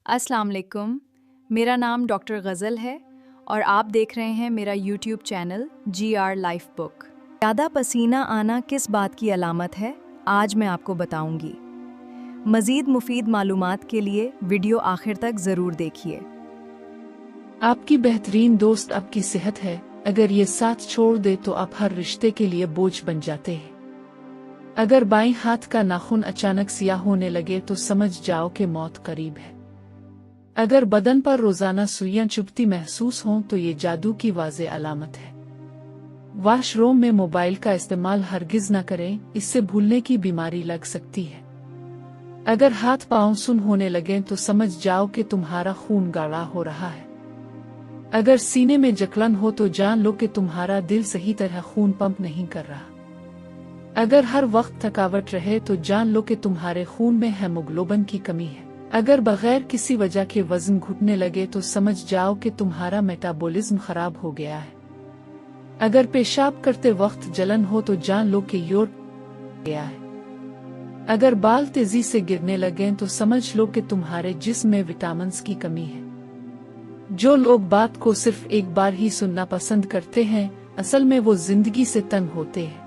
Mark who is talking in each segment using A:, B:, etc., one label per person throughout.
A: अस्सलाम वालेकुम। मेरा नाम डॉक्टर गज़ल है और आप देख रहे हैं मेरा YouTube channel GR life book. ज़्यादा पसीना आना किस बात की अलामत है, आज मैं आपको बताऊंगी। मज़ीद मुफीद मालूमात के लिए वीडियो आखिर तक ज़रूर देखिए।
B: आपकी बेहतरीन दोस्त आपकी सेहत है। अगर ये साथ छोड़ दे तो आप हर रिश्ते के लिए बोझ बन जाते हैं। अगर बाएं हाथ का नाखून अचानक सियाह होने लगे तो समझ जाओ कि मौत करीब है। अगर बदन पर रोजाना सुइयां चुभती महसूस हों तो ये जादू की वाज़े अलामत है। वॉशरूम में मोबाइल का इस्तेमाल हरगिज न करें, इससे भूलने की बीमारी लग सकती है। अगर हाथ पांव सुन होने लगें तो समझ जाओ कि तुम्हारा खून गाढ़ा हो रहा है। अगर सीने में जकड़न हो तो जान लो कि तुम्हारा दिल सही तरह खून पंप नहीं कर रहा। अगर हर वक्त थकावट रहे तो जान लो कि तुम्हारे खून में हेमोग्लोबिन की कमी है। अगर बगैर किसी वजह के वजन घुटने लगे तो समझ जाओ कि तुम्हारा मेटाबॉलिज्म खराब हो गया है। अगर पेशाब करते वक्त जलन हो तो जान लो कि यूर गया है। अगर बाल तेजी से गिरने लगें तो समझ लो कि तुम्हारे जिस्म में विटामिन की कमी है। जो लोग बात को सिर्फ एक बार ही सुनना पसंद करते हैं, असल में वो जिंदगी से तंग होते हैं।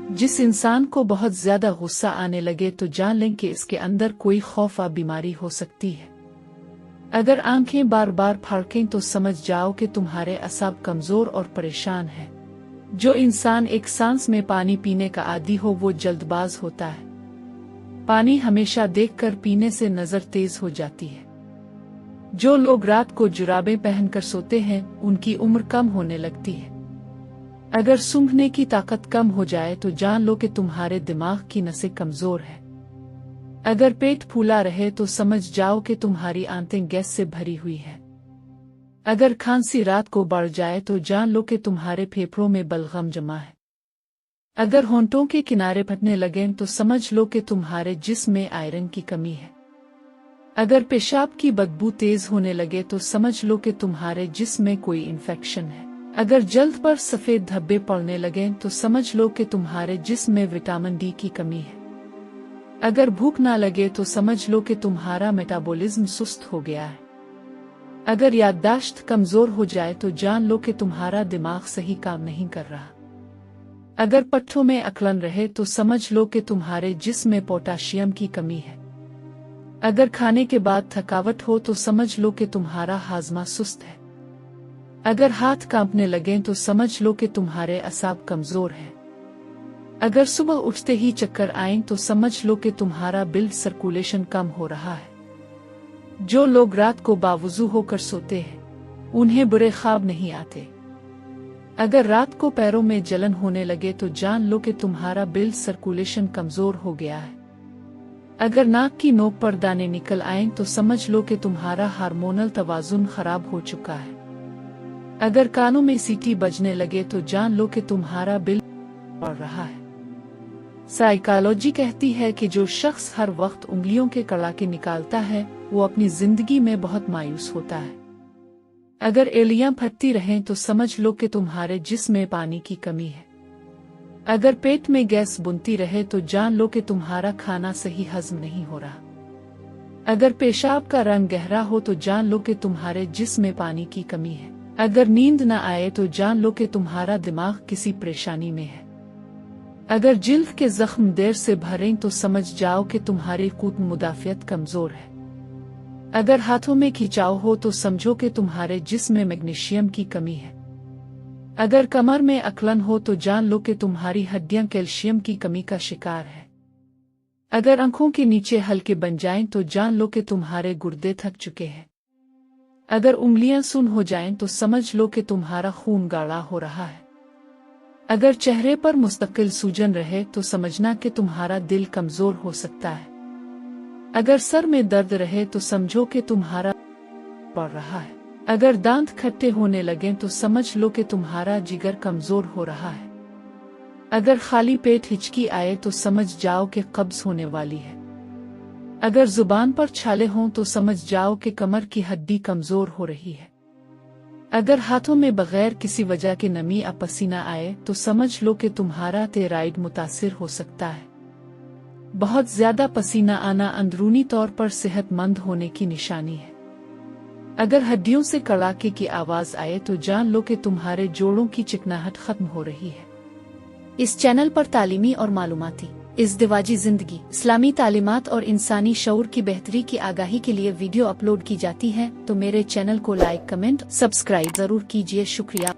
B: जिस इंसान को बहुत ज्यादा गुस्सा आने लगे तो जान लें कि इसके अंदर कोई खौफ बीमारी हो सकती है। अगर आंखें बार बार फड़कें तो समझ जाओ कि तुम्हारे असाब कमजोर और परेशान है। जो इंसान एक सांस में पानी पीने का आदी हो वो जल्दबाज होता है। पानी हमेशा देखकर पीने से नजर तेज हो जाती है। जो लोग रात को जुराबें पहनकर सोते हैं उनकी उम्र कम होने लगती है। अगर सूंघने की ताकत कम हो जाए तो जान लो कि तुम्हारे दिमाग की नसें कमजोर है। अगर पेट फूला रहे तो समझ जाओ कि तुम्हारी आंतें गैस से भरी हुई है। अगर खांसी रात को बढ़ जाए तो जान लो कि तुम्हारे फेफड़ों में बलगम जमा है। अगर होंठों के किनारे फटने लगें तो समझ लो कि तुम्हारे जिस्म में आयरन की कमी है। अगर पेशाब की बदबू तेज होने लगे तो समझ लो कि तुम्हारे जिस्म में कोई इन्फेक्शन है। अगर जल्द पर सफेद धब्बे पड़ने लगें तो समझ लो कि तुम्हारे जिस्म में विटामिन डी की कमी है। अगर भूख ना लगे तो समझ लो कि तुम्हारा मेटाबॉलिज्म सुस्त हो गया है। अगर याददाश्त कमजोर हो जाए तो जान लो कि तुम्हारा दिमाग सही काम नहीं कर रहा। अगर पट्टों में अकड़न रहे तो समझ लो कि तुम्हारे जिस्म में पोटाशियम की कमी है। अगर खाने के बाद थकावट हो तो समझ लो कि तुम्हारा हाजमा सुस्त है। अगर हाथ कांपने लगें तो समझ लो कि तुम्हारे असाब कमजोर हैं। अगर सुबह उठते ही चक्कर आएं तो समझ लो कि तुम्हारा ब्लड सर्कुलेशन कम हो रहा है। जो लोग रात को बावजू होकर सोते हैं उन्हें बुरे ख्वाब नहीं आते। अगर रात को पैरों में जलन होने लगे तो जान लो कि तुम्हारा ब्लड सर्कुलेशन कमजोर हो गया है। अगर नाक की नोक पर दाने निकल आएं तो समझ लो कि तुम्हारा हार्मोनल तवाजुन खराब हो चुका है। अगर कानों में सीटी बजने लगे तो जान लो कि तुम्हारा बिल बढ़ रहा है। साइकोलॉजी कहती है कि जो शख्स हर वक्त उंगलियों के कड़ाके निकालता है वो अपनी जिंदगी में बहुत मायूस होता है। अगर एलियां फटती रहें तो समझ लो कि तुम्हारे जिस्म में पानी की कमी है। अगर पेट में गैस बुनती रहे तो जान लो कि तुम्हारा खाना सही हजम नहीं हो रहा। अगर पेशाब का रंग गहरा हो तो जान लो कि तुम्हारे जिस्म में पानी की कमी है। अगर नींद न आए तो जान लो कि तुम्हारा दिमाग किसी परेशानी में है। अगर जिल्द के जख्म देर से भरें तो समझ जाओ कि तुम्हारी कूद मुदाफियत कमजोर है। अगर हाथों में खिंचाव हो तो समझो कि तुम्हारे जिस्म में मैग्नीशियम की कमी है। अगर कमर में अकड़न हो तो जान लो कि तुम्हारी हड्डियां कैल्शियम की कमी का शिकार है। अगर आंखों के नीचे हल्के बन जाएं तो जान लो कि तुम्हारे गुर्दे थक चुके हैं। अगर उंगलियां सुन्न हो जाएं तो समझ लो कि तुम्हारा खून गाढ़ा हो रहा है। अगर चेहरे पर मुस्तकिल सूजन रहे तो समझना कि तुम्हारा दिल कमजोर हो सकता है। अगर सर में दर्द रहे तो समझो कि तुम्हारा बढ़ रहा है। अगर दांत खट्टे होने लगें तो समझ लो कि तुम्हारा जिगर कमजोर हो रहा है। अगर खाली पेट हिचकी आए तो समझ जाओ कि कब्ज होने वाली है। अगर जुबान पर छाले हों तो समझ जाओ कि कमर की हड्डी कमजोर हो रही है। अगर हाथों में बगैर किसी वजह के नमी या पसीना आए तो समझ लो कि तुम्हारा थायराइड मुतासिर हो सकता है। बहुत ज्यादा पसीना आना अंदरूनी तौर पर सेहतमंद होने की निशानी है। अगर हड्डियों से कड़ाके की आवाज आए तो जान लो कि तुम्हारे जोड़ों की चिकनाहट खत्म हो रही है।
C: इस चैनल पर तालीमी और मालूमाती, इज़्दिवाजी जिंदगी, इस्लामी तालीमात और इंसानी शऊर की बेहतरी की आगाही के लिए वीडियो अपलोड की जाती है, तो मेरे चैनल को लाइक, कमेंट, सब्सक्राइब जरूर कीजिए। शुक्रिया।